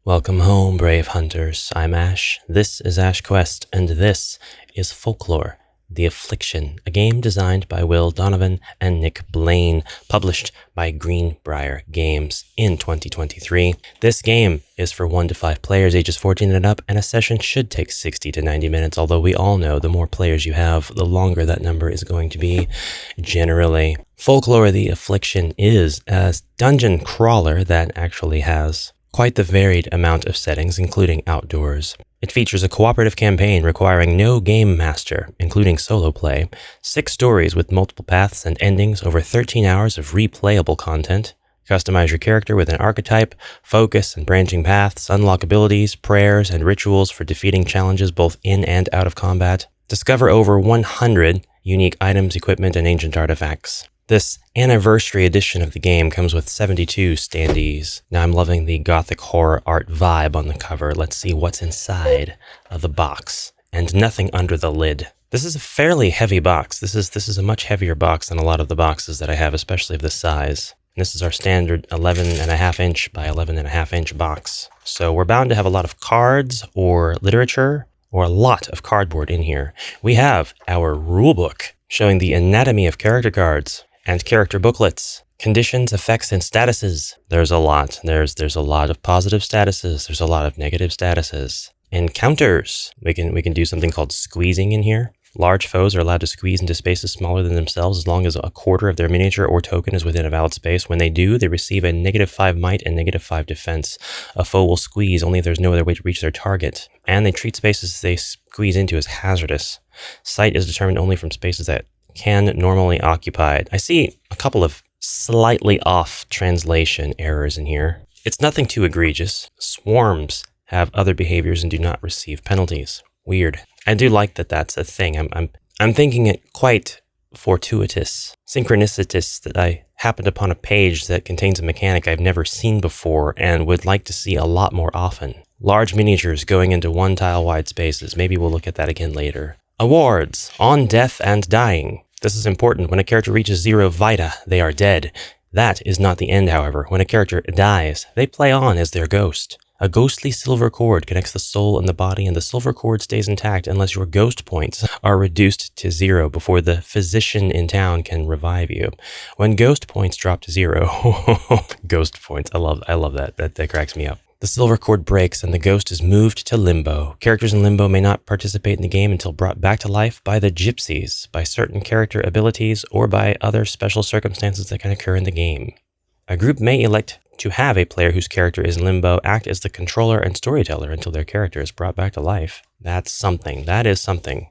Welcome home, brave hunters. I'm Ash. This is HeroQuest, and this is Folklore, the Affliction, a game designed by Will Donovan and Nick Blaine, published by Greenbrier Games in 2023. This game is for 1 to 5 players, ages 14 and up, and a session should take 60 to 90 minutes, although we all know the more players you have, the longer that number is going to be, generally. Folklore, the Affliction is a dungeon crawler that actually has quite the varied amount of settings, including outdoors. It features a cooperative campaign requiring no game master, including solo play, 6 stories with multiple paths and endings, over 13 hours of replayable content. Customize your character with an archetype, focus and branching paths, unlock abilities, prayers, and rituals for defeating challenges both in and out of combat. Discover over 100 unique items, equipment, and ancient artifacts. This anniversary edition of the game comes with 72 standees. Now I'm loving the gothic horror art vibe on the cover. Let's see what's inside of the box. And nothing under the lid. This is a fairly heavy box. This is a much heavier box than a lot of the boxes that I have, especially of this size. And this is our standard 11.5 inch by 11.5 inch box. So we're bound to have a lot of cards or literature or a lot of cardboard in here. We have our rulebook showing the anatomy of character cards and character booklets, conditions, effects, and statuses. There's a lot. There's a lot of positive statuses. There's a lot of negative statuses. Encounters. We can do something called squeezing in here. Large foes are allowed to squeeze into spaces smaller than themselves as long as a quarter of their miniature or token is within a valid space. When they do, they receive a -5 might and -5 defense. A foe will squeeze only if there's no other way to reach their target. And they treat spaces they squeeze into as hazardous. Sight is determined only from spaces that can normally occupied. I see a couple of slightly off translation errors in here. It's nothing too egregious. Swarms have other behaviors and do not receive penalties. Weird. I do like that that's a thing. I'm thinking it quite fortuitous, synchronicitous, that I happened upon a page that contains a mechanic I've never seen before and would like to see a lot more often. Large miniatures going into 1 tile wide spaces. Maybe we'll look at that again later. Awards. On death and dying. This is important. When a character reaches 0 vita, they are dead. That is not the end, however. When a character dies, they play on as their ghost. A ghostly silver cord connects the soul and the body, and the silver cord stays intact unless your ghost points are reduced to 0 before the physician in town can revive you. When ghost points drop to 0, ghost points, I love that. That cracks me up. The silver cord breaks and the ghost is moved to limbo. Characters in limbo may not participate in the game until brought back to life by the gypsies, by certain character abilities, or by other special circumstances that can occur in the game. A group may elect to have a player whose character is in limbo act as the controller and storyteller until their character is brought back to life. That's something. That is something.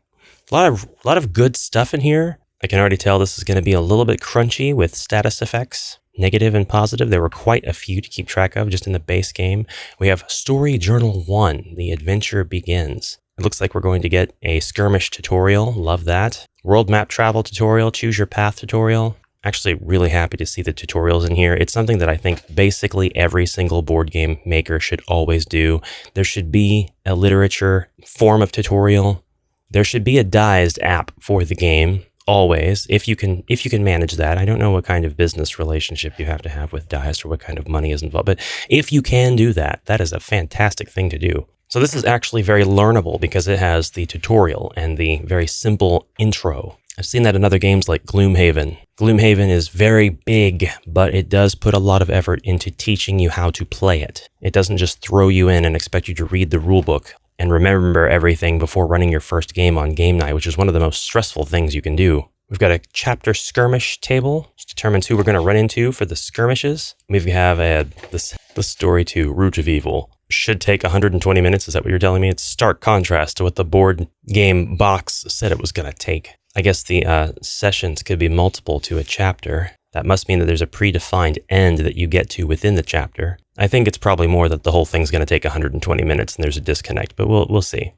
A lot of good stuff in here. I can already tell this is going to be a little bit crunchy with status effects. Negative and positive. There were quite a few to keep track of just in the base game. We have Story Journal 1, The Adventure Begins. It looks like we're going to get a skirmish tutorial. Love that. World map travel tutorial, choose your path tutorial. Actually really happy to see the tutorials in here. It's something that I think basically every single board game maker should always do. There should be a literature form of tutorial. There should be a Dized app for the game. Always, if you can manage that. I don't know what kind of business relationship you have to have with Dized or what kind of money is involved, but if you can do that, that is a fantastic thing to do. So this is actually very learnable because it has the tutorial and the very simple intro. I've seen that in other games like Gloomhaven. Gloomhaven is very big, but it does put a lot of effort into teaching you how to play it. It doesn't just throw you in and expect you to read the rulebook and remember everything before running your first game on game night, which is one of the most stressful things you can do. We've got a chapter skirmish table, which determines who we're going to run into for the skirmishes. We have the story to Root of Evil. Should take 120 minutes, is that what you're telling me? It's stark contrast to what the board game box said it was going to take. I guess the sessions could be multiple to a chapter. That must mean that there's a predefined end that you get to within the chapter. I think it's probably more that the whole thing's going to take 120 minutes and there's a disconnect, but we'll see.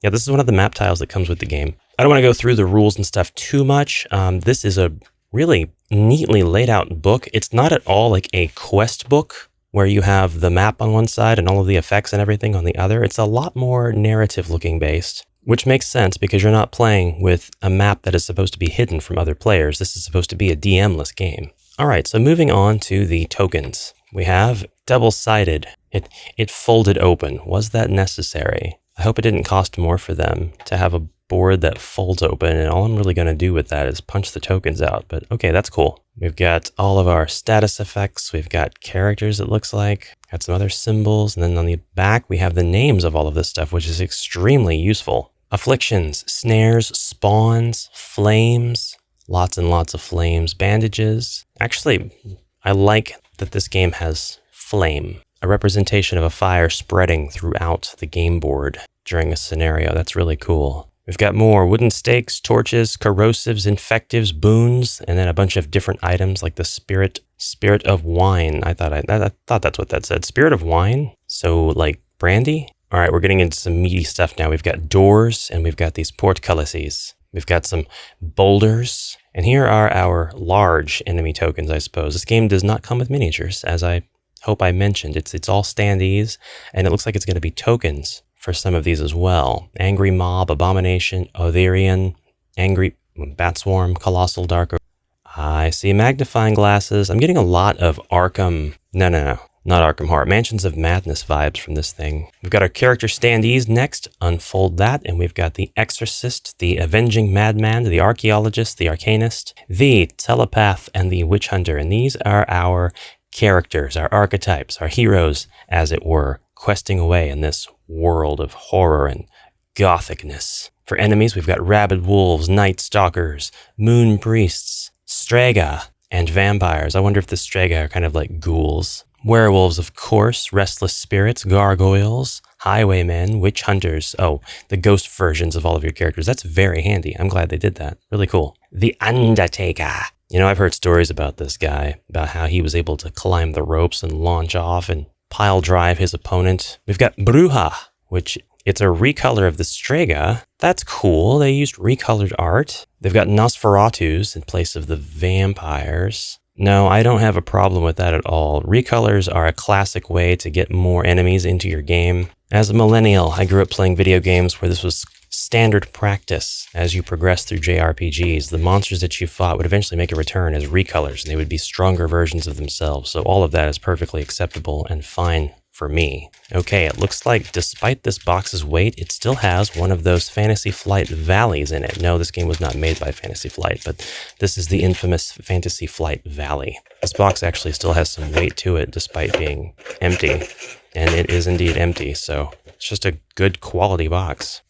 Yeah, this is one of the map tiles that comes with the game. I don't want to go through the rules and stuff too much. This is a really neatly laid out book. It's not at all like a quest book where you have the map on one side and all of the effects and everything on the other. It's a lot more narrative looking based, which makes sense because you're not playing with a map that is supposed to be hidden from other players. This is supposed to be a DM-less game. All right, so moving on to the tokens. We have double-sided It folded open. Was that necessary? I hope it didn't cost more for them to have a board that folds open, and all I'm really going to do with that is punch the tokens out. But okay, that's cool. We've got all of our status effects. We've got characters, it looks like. Got some other symbols. And then on the back, we have the names of all of this stuff, which is extremely useful. Afflictions, snares, spawns, flames, lots and lots of flames, bandages. Actually, I like that this game has flame, a representation of a fire spreading throughout the game board during a scenario. That's really cool. We've got more wooden stakes, torches, corrosives, infectives, boons, and then a bunch of different items like the spirit of wine. I thought that's what that said. Spirit of wine? So like brandy? All right, we're getting into some meaty stuff now. We've got doors and we've got these portcullises. We've got some boulders. And here are our large enemy tokens, I suppose. This game does not come with miniatures, as I hope I mentioned. It's all standees, and it looks like it's going to be tokens for some of these as well. Angry Mob, Abomination, Otherian, Angry Bat Swarm, Colossal Dark. I see magnifying glasses. I'm getting a lot of Arkham. No, not Arkham Horror. Mansions of Madness vibes from this thing. We've got our character standees next. Unfold that, and we've got the Exorcist, the Avenging Madman, the Archaeologist, the Arcanist, the Telepath, and the Witch Hunter. And these are our characters, our archetypes, our heroes, as it were, questing away in this world of horror and gothicness. For enemies, we've got rabid wolves, night stalkers, moon priests, strega, and vampires. I wonder if the strega are kind of like ghouls. Werewolves, of course, restless spirits, gargoyles, highwaymen, witch hunters. Oh, the ghost versions of all of your characters. That's very handy. I'm glad they did that. Really cool. The Undertaker. You know, I've heard stories about this guy, about how he was able to climb the ropes and launch off and pile drive his opponent. We've got Bruja, which it's a recolor of the Strega. That's cool. They used recolored art. They've got Nosferatus in place of the vampires. No, I don't have a problem with that at all. Recolors are a classic way to get more enemies into your game. As a millennial, I grew up playing video games where this was standard practice. As you progress through JRPGs, the monsters that you fought would eventually make a return as recolors, and they would be stronger versions of themselves. So all of that is perfectly acceptable and fine for me. Okay, it looks like despite this box's weight, it still has one of those Fantasy Flight valleys in it. No, this game was not made by Fantasy Flight, but this is the infamous Fantasy Flight Valley. This box actually still has some weight to it despite being empty, and it is indeed empty, so it's just a good quality box.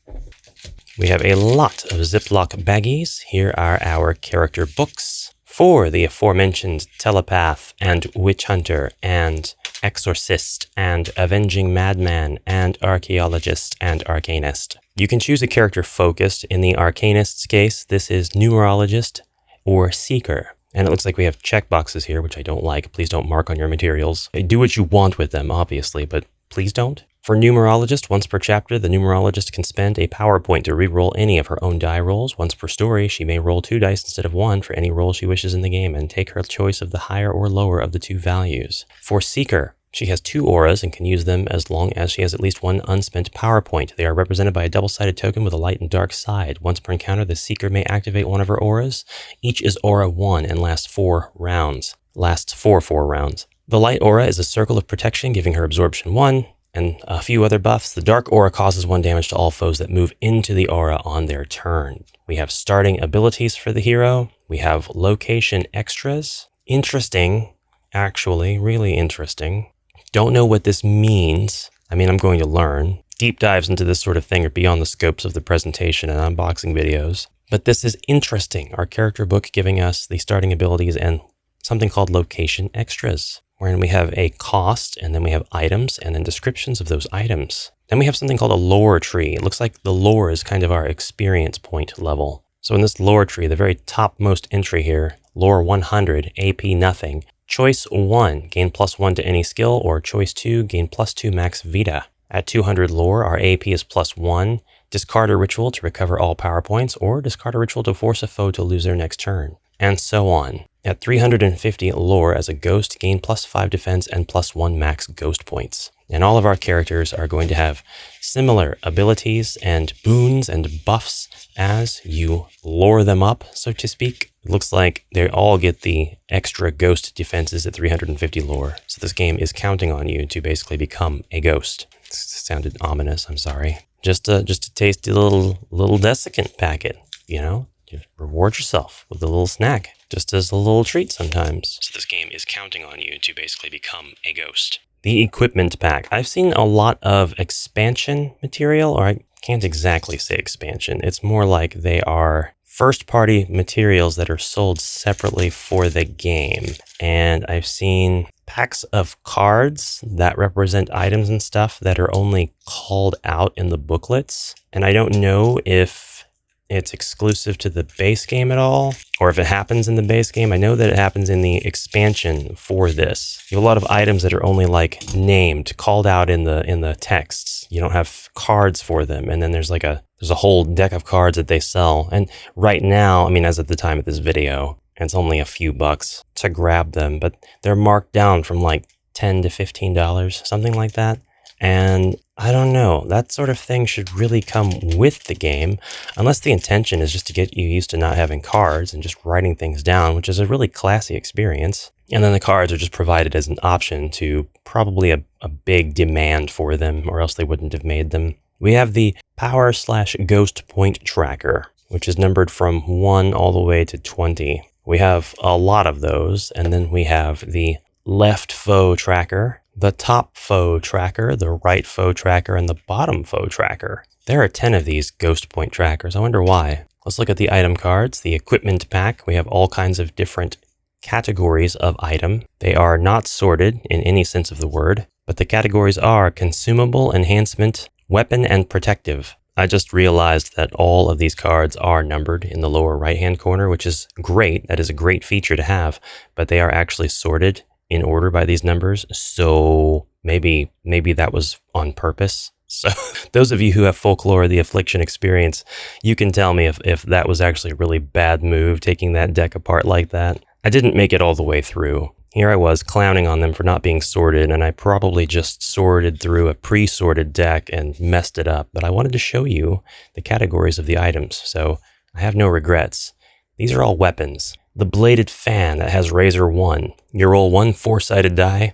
We have a lot of Ziploc baggies. Here are our character books for the aforementioned Telepath and Witch Hunter and Exorcist and Avenging Madman and Archaeologist and Arcanist. You can choose a character focused. In the Arcanist's case, this is Numerologist or Seeker. And it looks like we have checkboxes here, which I don't like. Please don't mark on your materials. Do what you want with them, obviously, but please don't. For Numerologist, once per chapter, the Numerologist can spend a power point to re-roll any of her own die rolls. Once per story, she may roll 2 dice instead of 1 for any roll she wishes in the game and take her choice of the higher or lower of the 2 values. For Seeker, she has 2 auras and can use them as long as she has at least 1 unspent power point. They are represented by a double-sided token with a light and dark side. Once per encounter, the Seeker may activate one of her auras. Each is aura 1 and lasts 4 rounds. The light aura is a circle of protection, giving her absorption 1, and a few other buffs. The dark aura causes 1 damage to all foes that move into the aura on their turn. We have starting abilities for the hero. We have location extras. Interesting, actually, really interesting. Don't know what this means. I mean, I'm going to learn. Deep dives into this sort of thing are beyond the scopes of the presentation and unboxing videos. But this is interesting. Our character book giving us the starting abilities and something called location extras, wherein we have a cost, and then we have items, and then descriptions of those items. Then we have something called a lore tree. It looks like the lore is kind of our experience point level. So in this lore tree, the very topmost entry here, lore 100, AP nothing. Choice 1, gain +1 to any skill, or choice 2, gain +2 max Vita. At 200 lore, our AP is +1. Discard a ritual to recover all power points, or discard a ritual to force a foe to lose their next turn, and so on. At 350 lore, as a ghost, gain +5 defense and +1 max ghost points. And all of our characters are going to have similar abilities and boons and buffs as you lore them up, so to speak. It looks like they all get the extra ghost defenses at 350 lore. So this game is counting on you to basically become a ghost. This sounded ominous, I'm sorry. Just a tasty little desiccant packet, you know? Just reward yourself with a little snack, just as a little treat sometimes. So this game is counting on you to basically become a ghost. The equipment pack. I've seen a lot of expansion material, or I can't exactly say expansion. It's more like they are first-party materials that are sold separately for the game. And I've seen packs of cards that represent items and stuff that are only called out in the booklets. And I don't know if it's exclusive to the base game at all, or if it happens in the base game. I know that it happens in the expansion for this. You have a lot of items that are only like named, called out in the texts. You don't have cards for them, and then there's a whole deck of cards that they sell. And right now, I mean, as at the time of this video, it's only a few bucks to grab them, but they're marked down from like $10 to $15, something like that. And I don't know, that sort of thing should really come with the game, unless the intention is just to get you used to not having cards and just writing things down, which is a really classy experience. And then the cards are just provided as an option to probably a big demand for them, or else they wouldn't have made them. We have the power/ghost point tracker, which is numbered from 1 all the way to 20. We have a lot of those, and then we have the left foe tracker, the top foe tracker, the right foe tracker, and the bottom foe tracker. There are 10 of these ghost point trackers. I wonder why. Let's look at the item cards. The equipment pack. We have all kinds of different categories of item. They are not sorted in any sense of the word, but the categories are consumable, enhancement, weapon, and protective. I just realized that all of these cards are numbered in the lower right-hand corner, which is great. That is a great feature to have, but they are actually sorted in order by these numbers, so maybe that was on purpose. So those of you who have Folklore, the Affliction experience, you can tell me if that was actually a really bad move, taking that deck apart like that. I didn't make it all the way through. Here I was clowning on them for not being sorted, and I probably just sorted through a pre-sorted deck and messed it up, but I wanted to show you the categories of the items, so I have no regrets. These are all weapons. The bladed fan that has Razor 1. You roll 1 4-sided die.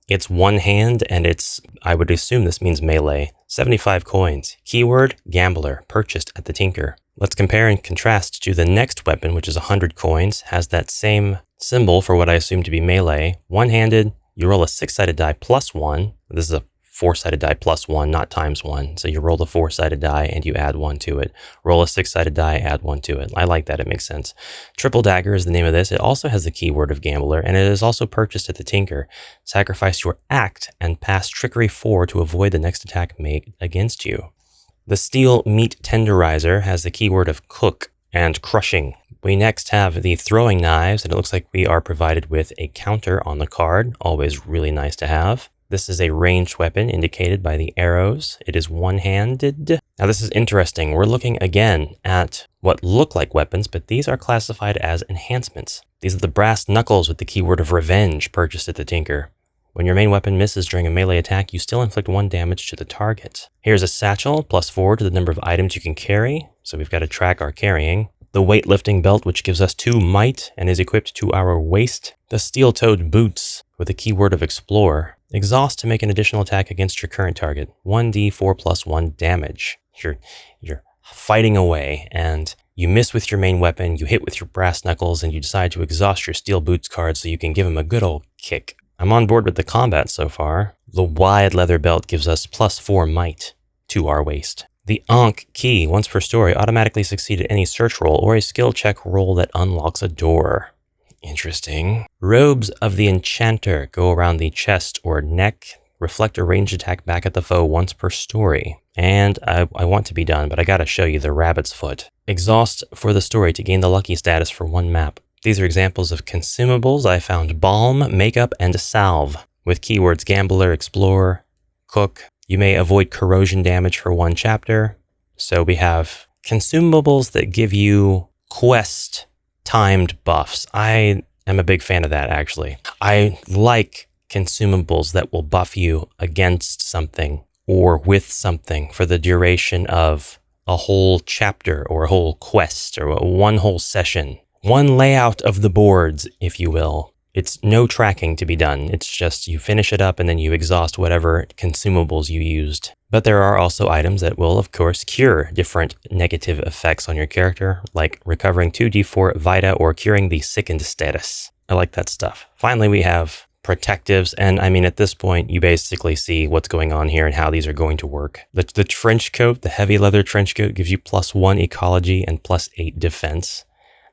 It's one hand, and I would assume this means melee. 75 coins. Keyword, gambler, purchased at the Tinker. Let's compare and contrast to the next weapon, which is 100 coins, has that same symbol for what I assume to be melee. One-handed, you roll a 6-sided die plus 1. This is a 4-sided die plus 1, not times 1. So you roll the 4-sided die and you add 1 to it. Roll a 6-sided die, add 1 to it. I like that, it makes sense. Triple Dagger is the name of this. It also has the keyword of gambler, and it is also purchased at the Tinker. Sacrifice your act and pass Trickery 4 to avoid the next attack made against you. The Steel Meat Tenderizer has the keyword of cook and crushing. We next have the throwing knives, and it looks like we are provided with a counter on the card. Always really nice to have. This is a ranged weapon indicated by the arrows. It is one-handed. Now this is interesting. We're looking again at what look like weapons, but these are classified as enhancements. These are the brass knuckles with the keyword of revenge purchased at the Tinker. When your main weapon misses during a melee attack, you still inflict 1 damage to the target. Here's a satchel, +4 to the number of items you can carry. So we've got to track our carrying. The weightlifting belt, which gives us 2 might and is equipped to our waist. The steel-toed boots with the keyword of explore. Exhaust to make an additional attack against your current target. 1d4 + 1 damage. You're fighting away, and you miss with your main weapon, you hit with your brass knuckles, and you decide to exhaust your steel boots card so you can give him a good old kick. I'm on board with the combat so far. The wide leather belt gives us +4 might to our waist. The Ankh key, once per story, automatically succeed at any search roll or a skill check roll that unlocks a door. Interesting. Robes of the Enchanter go around the chest or neck, reflect a ranged attack back at the foe once per story. And I want to be done, but I gotta show you the rabbit's foot. Exhaust for the story to gain the lucky status for 1 map. These are examples of consumables. I found balm, makeup, and salve with keywords gambler, explorer, cook. You may avoid corrosion damage for 1 chapter. So we have consumables that give you quest timed buffs. I am a big fan of that, actually. I like consumables that will buff you against something or with something for the duration of a whole chapter or a whole quest or 1 whole session. one layout of the boards, if you will. It's no tracking to be done. It's just you finish it up and then you exhaust whatever consumables you used. But there are also items that will, of course, cure different negative effects on your character, like recovering 2d4 vita or curing the sickened status. I like that stuff. Finally, we have protectives, and I mean, at this point, you basically see what's going on here and how these are going to work. The trench coat, the heavy leather trench coat, gives you +1 ecology and +8 defense.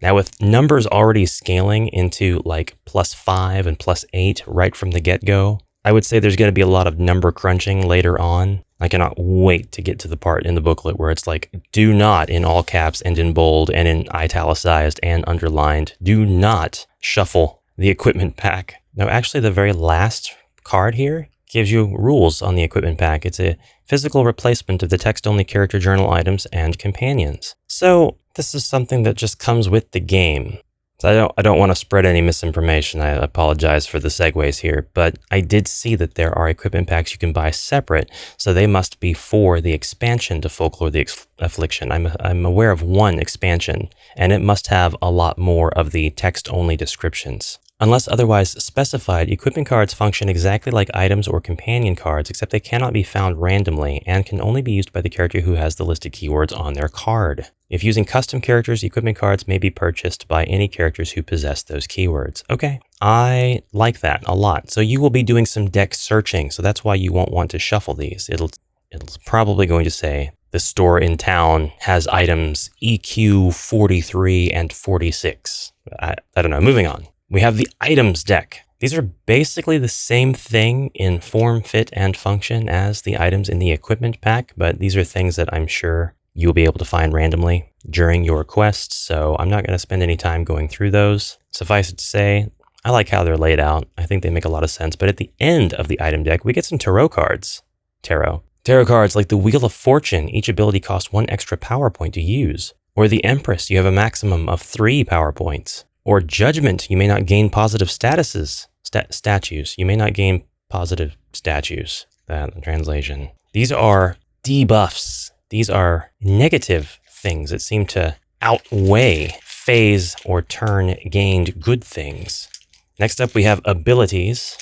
Now, with numbers already scaling into like +5 and +8 right from the get-go, I would say there's going to be a lot of number crunching later on. I cannot wait to get to the part in the booklet where it's like, do not, in all caps and in bold and in italicized and underlined, do not shuffle the equipment pack. Now, actually, the very last card here gives you rules on the equipment pack. It's a physical replacement of the text-only character journal items and companions. So this is something that just comes with the game. So I don't want to spread any misinformation. I apologize for the segues here, but I did see that there are equipment packs you can buy separate, so they must be for the expansion to Folklore the Affliction. I'm aware of one expansion, and it must have a lot more of the text-only descriptions. Unless otherwise specified, equipment cards function exactly like items or companion cards, except they cannot be found randomly and can only be used by the character who has the listed keywords on their card. If using custom characters, equipment cards may be purchased by any characters who possess those keywords. Okay, I like that a lot. So you will be doing some deck searching, so that's why you won't want to shuffle these. It's probably going to say, the store in town has items EQ 43 and 46. I don't know, moving on. We have the items deck. These are basically the same thing in form, fit, and function as the items in the equipment pack, but these are things that I'm sure you'll be able to find randomly during your quest, so I'm not going to spend any time going through those. Suffice it to say, I like how they're laid out. I think they make a lot of sense, but at the end of the item deck, we get some tarot cards. Tarot cards like the Wheel of Fortune. Each ability costs 1 extra power point to use. Or the Empress, you have a maximum of 3 power points. Or Judgment, you may not gain positive statuses. Statues. You may not gain positive statues. That translation. These are debuffs. These are negative things that seem to outweigh phase or turn gained good things. Next up, we have abilities.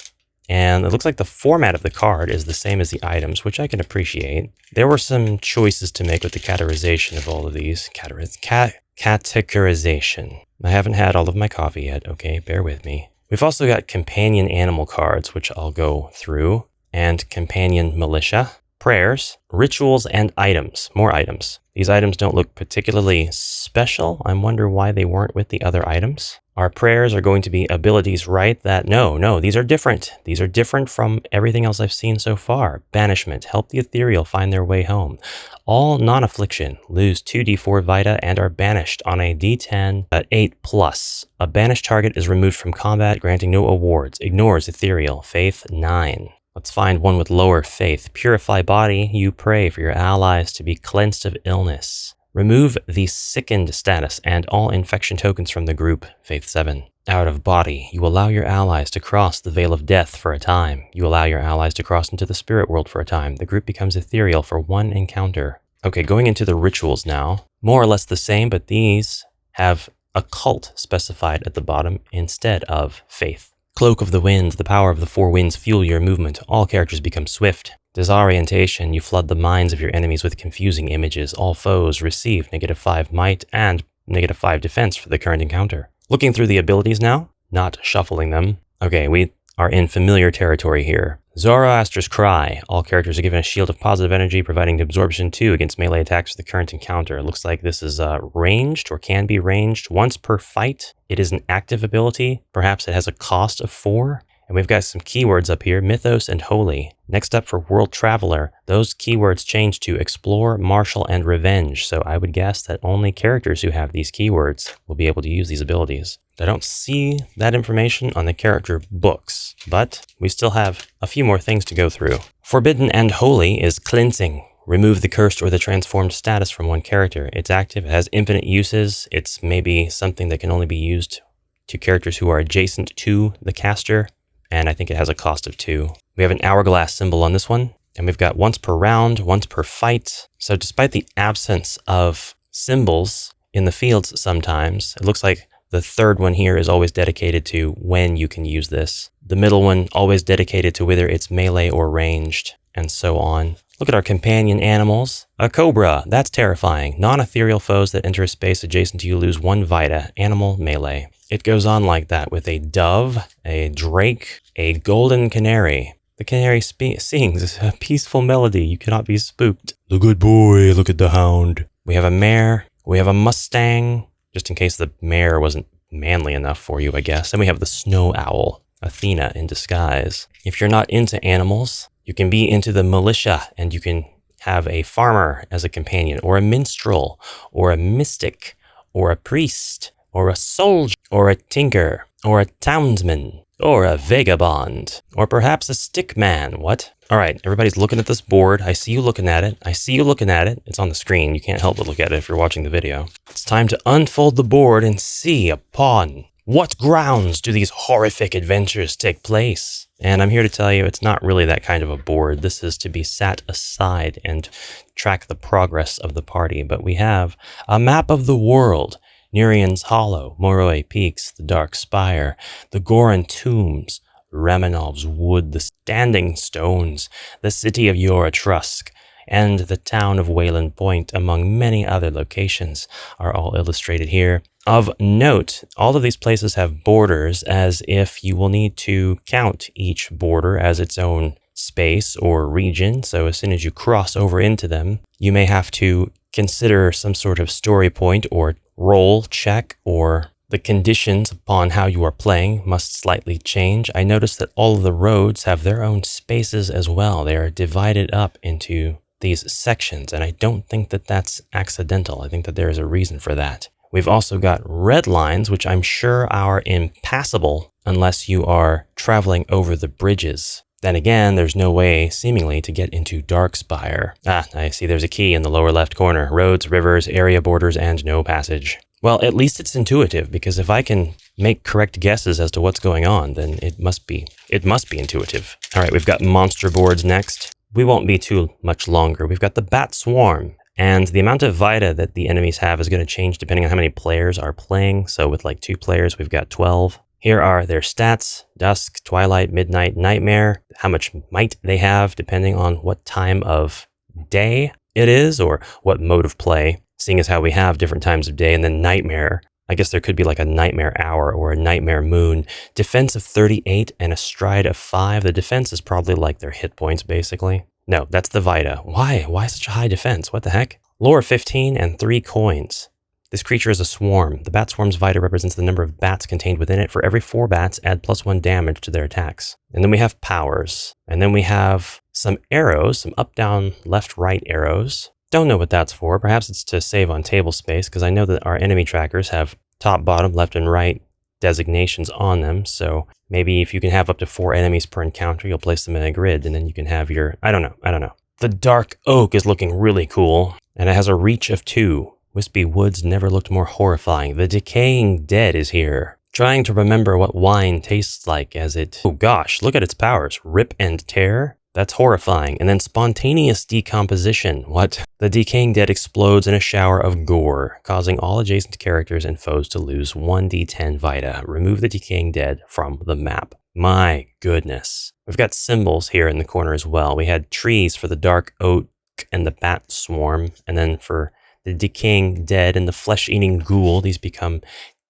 And it looks like the format of the card is the same as the items, which I can appreciate. There were some choices to make with the categorization of all of these. Categorization. I haven't had all of my coffee yet, okay, bear with me. We've also got companion animal cards, which I'll go through, and companion militia, prayers, rituals, and items, more items. These items don't look particularly special. I wonder why they weren't with the other items. Our prayers are going to be abilities, right? No, these are different. These are different from everything else I've seen so far. Banishment, help the ethereal find their way home. All non-affliction lose 2d4 vita and are banished on a d10 at 8+. A banished target is removed from combat, granting no awards. Ignores ethereal, faith 9. Let's find one with lower faith. Purify body, you pray for your allies to be cleansed of illness. Remove the sickened status and all infection tokens from the group, faith 7. Out of body, you allow your allies to cross the veil of death for a time. You allow your allies to cross into the spirit world for a time. The group becomes ethereal for 1 encounter. Okay, going into the rituals now. More or less the same, but these have occult specified at the bottom instead of faith. Cloak of the Wind, the power of the 4 winds fuel your movement. All characters become swift. Disorientation, you flood the minds of your enemies with confusing images. All foes receive -5 might and -5 defense for the current encounter. Looking through the abilities now, not shuffling them. Okay, we are in familiar territory here. Zoroaster's Cry. All characters are given a shield of positive energy, providing absorption 2 against melee attacks for the current encounter. It looks like this is ranged or can be ranged once per fight. It is an active ability. Perhaps it has a cost of 4. And we've got some keywords up here, Mythos and Holy. Next up for World Traveler, those keywords change to Explore, Martial, and Revenge. So I would guess that only characters who have these keywords will be able to use these abilities. I don't see that information on the character books, but we still have a few more things to go through. Forbidden and Holy is Cleansing. Remove the cursed or the transformed status from one character. It's active, it has infinite uses. It's maybe something that can only be used to characters who are adjacent to the caster. And I think it has a cost of 2. We have an hourglass symbol on this one, and we've got once per round, once per fight. So despite the absence of symbols in the fields sometimes, it looks like The third one here is always dedicated to when you can use this. The middle one always dedicated to whether it's melee or ranged, and so on. Look at our companion animals. A cobra, that's terrifying. Non-ethereal foes that enter a space adjacent to you lose 1 vita. Animal melee. It goes on like that with a dove, a drake, a golden canary. The canary sings a peaceful melody. You cannot be spooked. The good boy, look at the hound. We have a mare. We have a mustang, just in case the mare wasn't manly enough for you, I guess. And we have the snow owl, Athena in disguise. If you're not into animals, you can be into the militia, and you can have a farmer as a companion, or a minstrel, or a mystic, or a priest, or a soldier, or a tinker, or a townsman, or a vagabond, or perhaps a stick man. What? All right, everybody's looking at this board. I see you looking at it. I see you looking at it. It's on the screen. You can't help but look at it if you're watching the video. It's time to unfold the board and see upon what grounds do these horrific adventures take place. And I'm here to tell you it's not really that kind of a board. This is to be sat aside and track the progress of the party. But we have a map of the world. Nurian's Hollow, Moroi Peaks, the Dark Spire, the Goran Tombs, Ramenov's Wood, the Standing Stones, the city of Yoratrusk, and the town of Wayland Point, among many other locations, are all illustrated here. Of note, all of these places have borders, as if you will need to count each border as its own space or region, so as soon as you cross over into them, you may have to consider some sort of story point or roll check, or the conditions upon how you are playing must slightly change. I noticed that all of the roads have their own spaces as well. They are divided up into these sections, and I don't think that that's accidental. I think that there is a reason for that. We've also got red lines, which I'm sure are impassable unless you are traveling over the bridges. Then again, there's no way, seemingly, to get into Darkspire. Ah, I see there's a key in the lower left corner. Roads, rivers, area borders, and no passage. Well, at least it's intuitive, because if I can make correct guesses as to what's going on, then it must be intuitive. All right, we've got monster boards next. We won't be too much longer. We've got the Bat Swarm, and the amount of Vita that the enemies have is going to change depending on how many players are playing. So with like 2 players, we've got 12. Here are their stats: Dusk, Twilight, Midnight, Nightmare, how much might they have depending on what time of day it is or what mode of play, seeing as how we have different times of day. And then Nightmare, I guess there could be like a Nightmare Hour or a Nightmare Moon. Defense of 38 and a Stride of 5. The defense is probably like their hit points, basically. No, that's the Vita. Why? Why such a high defense? What the heck? Lore 15 and 3 coins. This creature is a swarm. The bat swarm's Vita represents the number of bats contained within it. For every 4 bats, add +1 damage to their attacks. And then we have powers. And then we have some arrows, some up, down, left, right arrows. Don't know what that's for. Perhaps it's to save on table space, because I know that our enemy trackers have top, bottom, left, and right designations on them. So maybe if you can have up to 4 enemies per encounter, you'll place them in a grid, and then you can have your... I don't know. The Dark Oak is looking really cool, and it has a reach of 2. Wispy Woods never looked more horrifying. The Decaying Dead is here. Trying to remember what wine tastes like as it... Oh gosh, look at its powers. Rip and Tear? That's horrifying. And then Spontaneous Decomposition. What? The Decaying Dead explodes in a shower of gore, causing all adjacent characters and foes to lose 1d10 Vita. Remove the Decaying Dead from the map. My goodness. We've got symbols here in the corner as well. We had trees for the Dark Oak and the Bat Swarm, and then for the Decaying Dead and the Flesh-Eating Ghoul, these become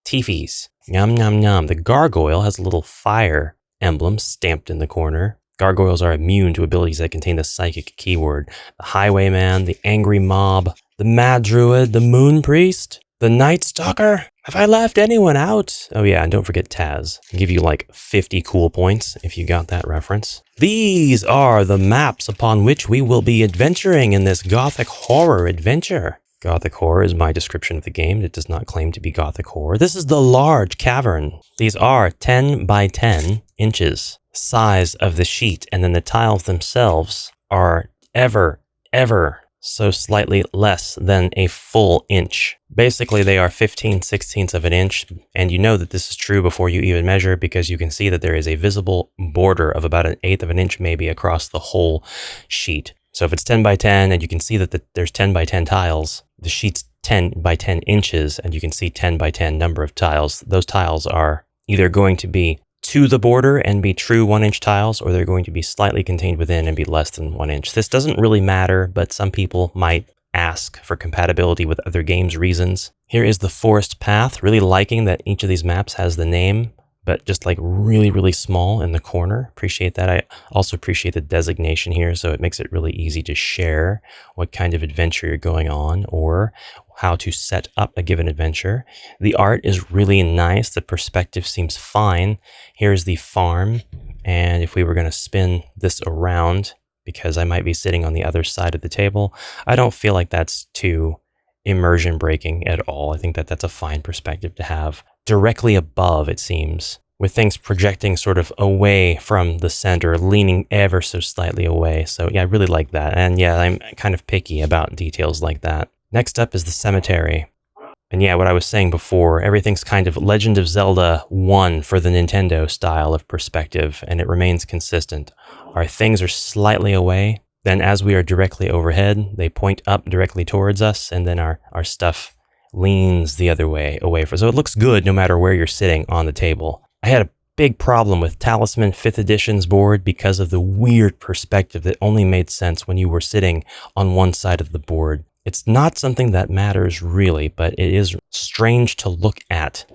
Teefies. Yum, yum, yum. The Gargoyle has a little fire emblem stamped in the corner. Gargoyles are immune to abilities that contain the psychic keyword. The Highwayman, the Angry Mob, the Mad Druid, the Moon Priest, the Night Stalker. Have I left anyone out? Oh yeah, and don't forget Taz. I'll give you like 50 cool points if you got that reference. These are the maps upon which we will be adventuring in this gothic horror adventure. Gothic horror is my description of the game. It does not claim to be gothic horror. This is the large cavern. These are 10 by 10 inches size of the sheet, and then the tiles themselves are ever so slightly less than a full inch. Basically, they are 15/16 of an inch, and you know that this is true before you even measure, because you can see that there is a visible border of about 1/8 of an inch maybe across the whole sheet. So if it's 10 by 10 and you can see that there's 10 by 10 tiles, the sheet's 10 by 10 inches, and you can see 10 by 10 number of tiles. Those tiles are either going to be to the border and be true 1-inch tiles, or they're going to be slightly contained within and be less than 1 inch. This doesn't really matter, but some people might ask for compatibility with other games reasons. Here is the forest path. Really liking that each of these maps has the name, but just like really, really small in the corner. Appreciate that. I also appreciate the designation here, so it makes it really easy to share what kind of adventure you're going on or how to set up a given adventure. The art is really nice. The perspective seems fine. Here's the farm. And if we were going to spin this around, because I might be sitting on the other side of the table, I don't feel like that's too immersion breaking at all. I think that that's a fine perspective to have. Directly above, it seems, with things projecting sort of away from the center, leaning ever so slightly away. So yeah, I really like that. And yeah, I'm kind of picky about details like that. Next up is the cemetery. And yeah, what I was saying before, everything's kind of Legend of Zelda 1 for the Nintendo style of perspective, and it remains consistent. Our things are slightly away. Then as we are directly overhead, they point up directly towards us, and then our stuff leans the other way away. So it looks good no matter where you're sitting on the table. I had a big problem with Talisman 5th Edition's board because of the weird perspective that only made sense when you were sitting on one side of the board. It's not something that matters really, but it is strange to look at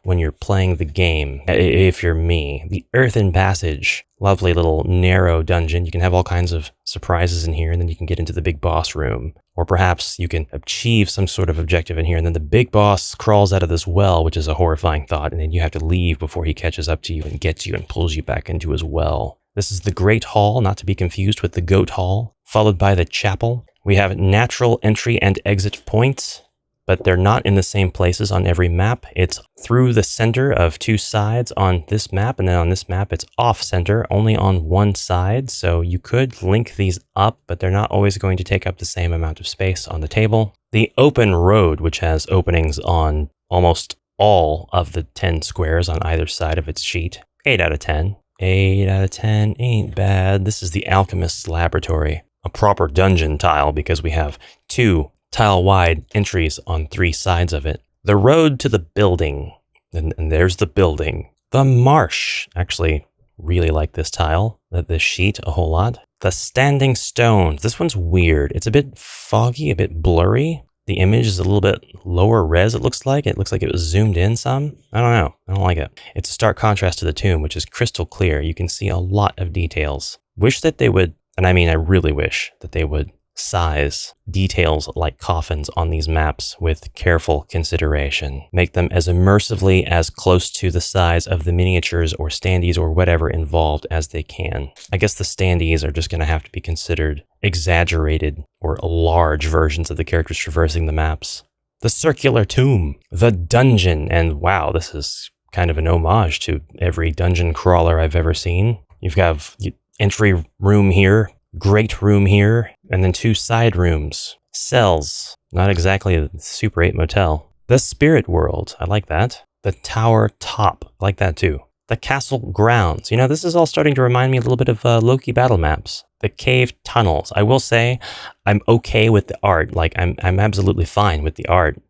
when you're playing the game, if you're me. The Earthen Passage, lovely little narrow dungeon. You can have all kinds of surprises in here, and then you can get into the big boss room. Or perhaps you can achieve some sort of objective in here, and then the big boss crawls out of this well, which is a horrifying thought, and then you have to leave before he catches up to you and gets you and pulls you back into his well. This is the Great Hall, not to be confused with the Goat Hall, followed by the Chapel. We have natural entry and exit points, but they're not in the same places on every map. It's through the center of two sides on this map, and then on this map it's off center, only on one side. So you could link these up, but they're not always going to take up the same amount of space on the table. The open road, which has openings on almost all of the 10 squares on either side of its sheet. 8 out of 10. 8 out of 10 ain't bad. This is the Alchemist's Laboratory. A proper dungeon tile because we have 2 tile-wide entries on 3 sides of it. The road to the building, and there's the building. The marsh, actually really like this tile, this sheet a whole lot. The standing stones, this one's weird. It's a bit foggy, a bit blurry. The image is a little bit lower res, it looks like. It looks like it was zoomed in some. I don't know, I don't like it. It's a stark contrast to the tomb, which is crystal clear. You can see a lot of details. Wish that they would, and I mean I really wish that they would size details like coffins on these maps with careful consideration. Make them as immersively as close to the size of the miniatures or standees or whatever involved as they can. I guess the standees are just going to have to be considered exaggerated or large versions of the characters traversing the maps. The circular tomb, the dungeon, and wow, this is kind of an homage to every dungeon crawler I've ever seen. You've got entry room here, great room here, and then 2 side rooms. Cells, not exactly a Super 8 motel. The spirit world, I like that. The tower top, I like that too. The castle grounds, you know, this is all starting to remind me a little bit of Loki battle maps. The cave tunnels, I will say I'm okay with the art, like I'm absolutely fine with the art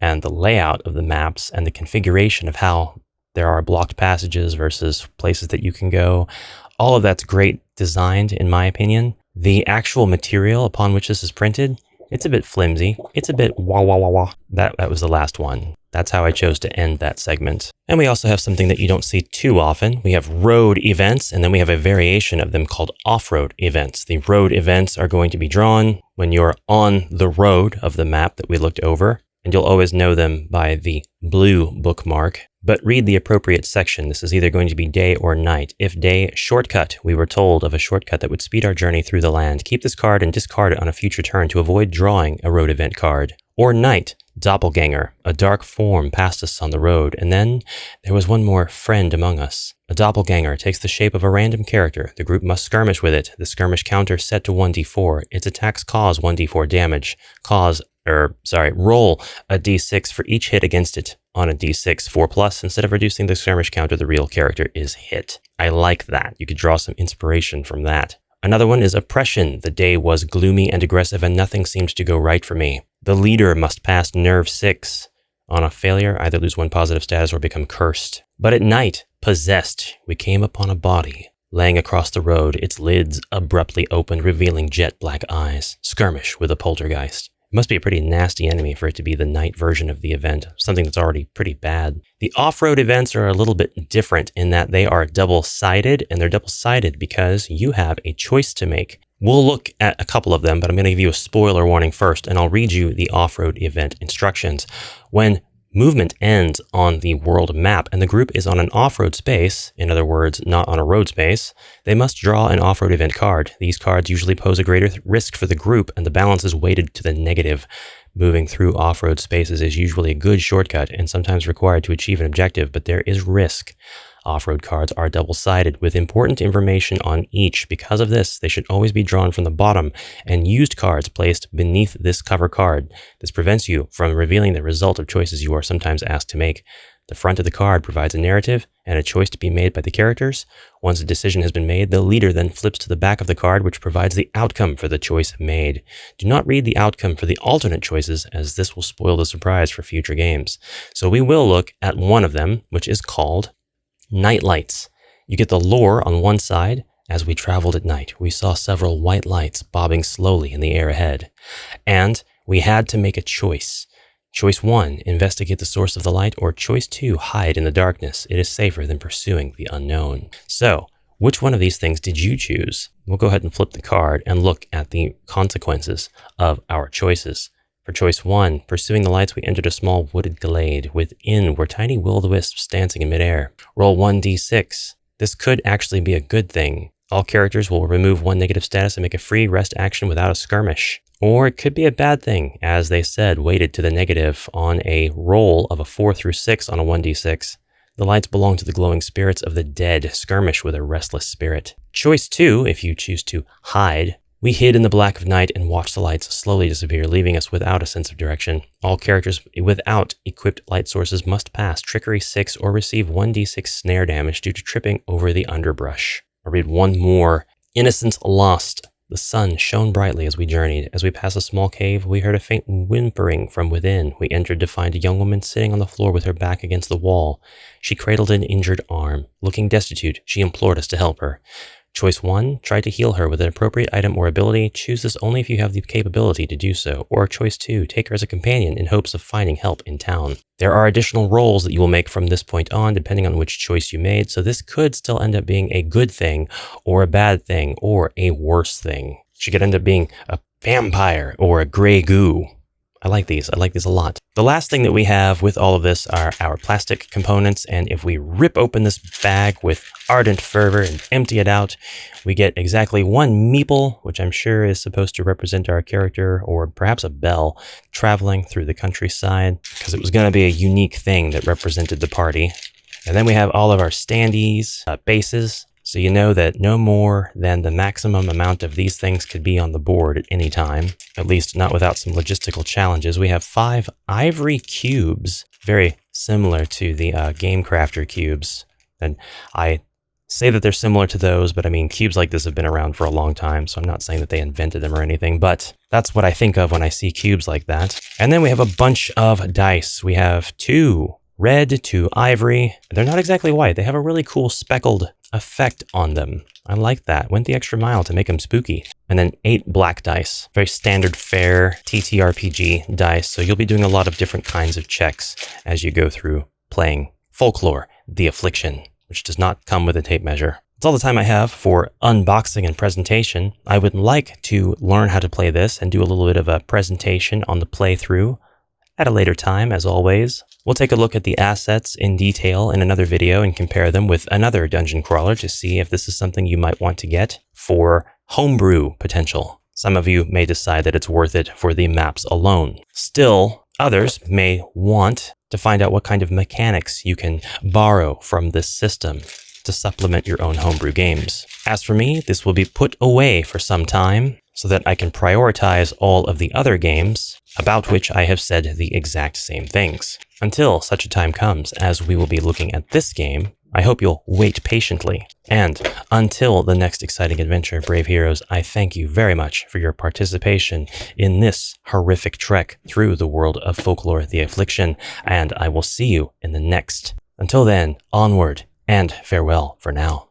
and the layout of the maps and the configuration of how there are blocked passages versus places that you can go. All of that's great designed, in my opinion. The actual material upon which this is printed, it's a bit flimsy. It's a bit wah wah wah wah. That was the last one. That's how I chose to end that segment. And we also have something that you don't see too often. We have road events, and then we have a variation of them called off-road events. The road events are going to be drawn when you're on the road of the map that we looked over, and you'll always know them by the blue bookmark. But read the appropriate section. This is either going to be day or night. If day, shortcut. We were told of a shortcut that would speed our journey through the land. Keep this card and discard it on a future turn to avoid drawing a road event card. Or night, doppelganger. A dark form passed us on the road. And then there was one more friend among us. A doppelganger takes the shape of a random character. The group must skirmish with it. The skirmish counter set to 1d4. Its attacks cause 1d4 damage. Roll a d6 for each hit against it. On a d6 4+, instead of reducing the skirmish counter, the real character is hit. I like that. You could draw some inspiration from that. Another one is oppression. The day was gloomy and aggressive and nothing seemed to go right for me. The leader must pass Nerve 6. On a failure, either lose 1 positive status or become cursed. But at night, possessed, we came upon a body, laying across the road, its lids abruptly opened, revealing jet black eyes. Skirmish with a poltergeist. It must be a pretty nasty enemy for it to be the night version of the event, something that's already pretty bad. The off-road events are a little bit different in that they are double-sided, and they're double-sided because you have a choice to make. We'll look at a couple of them, but I'm going to give you a spoiler warning first, and I'll read you the off-road event instructions. When movement ends on the world map and the group is on an off-road space, in other words, not on a road space, they must draw an off-road event card. These cards usually pose a greater risk for the group, and the balance is weighted to the negative. Moving through off-road spaces is usually a good shortcut and sometimes required to achieve an objective, but there is risk. Off-road cards are double-sided with important information on each. Because of this, they should always be drawn from the bottom and used cards placed beneath this cover card. This prevents you from revealing the result of choices you are sometimes asked to make. The front of the card provides a narrative and a choice to be made by the characters. Once a decision has been made, the leader then flips to the back of the card, which provides the outcome for the choice made. Do not read the outcome for the alternate choices, as this will spoil the surprise for future games. So we will look at one of them, which is called Night Lights. You get the lore on one side. As we traveled at night, we saw several white lights bobbing slowly in the air ahead. And we had to make a choice. Choice 1, investigate the source of the light, or Choice 2, hide in the darkness. It is safer than pursuing the unknown. So, which one of these things did you choose? We'll go ahead and flip the card and look at the consequences of our choices. For Choice 1, pursuing the lights, we entered a small wooded glade. Within were tiny will-o-the-wisps dancing in midair. Roll 1d6. This could actually be a good thing. All characters will remove 1 negative status and make a free rest action without a skirmish. Or it could be a bad thing, as they said, weighted to the negative on a roll of a 4 through 6 on a 1d6. The lights belong to the glowing spirits of the dead. Skirmish with a restless spirit. Choice 2, if you choose to hide. We hid in the black of night and watched the lights slowly disappear, leaving us without a sense of direction. All characters without equipped light sources must pass Trickery 6 or receive 1d6 snare damage due to tripping over the underbrush. I'll read one more. Innocence lost. The sun shone brightly as we journeyed. As we passed a small cave, we heard a faint whimpering from within. We entered to find a young woman sitting on the floor with her back against the wall. She cradled an injured arm. Looking destitute, she implored us to help her. Choice 1, try to heal her with an appropriate item or ability. Choose this only if you have the capability to do so. Or Choice 2, take her as a companion in hopes of finding help in town. There are additional rolls that you will make from this point on, depending on which choice you made, so this could still end up being a good thing, or a bad thing, or a worse thing. She could end up being a vampire or a gray goo. I like these a lot. The last thing that we have with all of this are our plastic components, and if we rip open this bag with ardent fervor and empty it out, we get exactly 1 meeple, which I'm sure is supposed to represent our character, or perhaps a bell, traveling through the countryside, because it was going to be a unique thing that represented the party. And then we have all of our standees, bases, so you know that no more than the maximum amount of these things could be on the board at any time, at least not without some logistical challenges. We have 5 ivory cubes, very similar to the Game Crafter cubes. And I say that they're similar to those, but I mean, cubes like this have been around for a long time, so I'm not saying that they invented them or anything, but that's what I think of when I see cubes like that. And then we have a bunch of dice. We have 2 red, 2 ivory. They're not exactly white. They have a really cool speckled effect on them. I like that. Went the extra mile to make them spooky. And then 8 black dice. Very standard fare TTRPG dice. So you'll be doing a lot of different kinds of checks as you go through playing Folklore, the Affliction, which does not come with a tape measure. That's all the time I have for unboxing and presentation. I would like to learn how to play this and do a little bit of a presentation on the playthrough at a later time, as always. We'll take a look at the assets in detail in another video and compare them with another dungeon crawler to see if this is something you might want to get for homebrew potential. Some of you may decide that it's worth it for the maps alone. Still, others may want to find out what kind of mechanics you can borrow from this system to supplement your own homebrew games. As for me, this will be put away for some time so that I can prioritize all of the other games about which I have said the exact same things. Until such a time comes as we will be looking at this game, I hope you'll wait patiently. And until the next exciting adventure, brave heroes, I thank you very much for your participation in this horrific trek through the world of Folklore, the Affliction, and I will see you in the next. Until then, onward and farewell for now.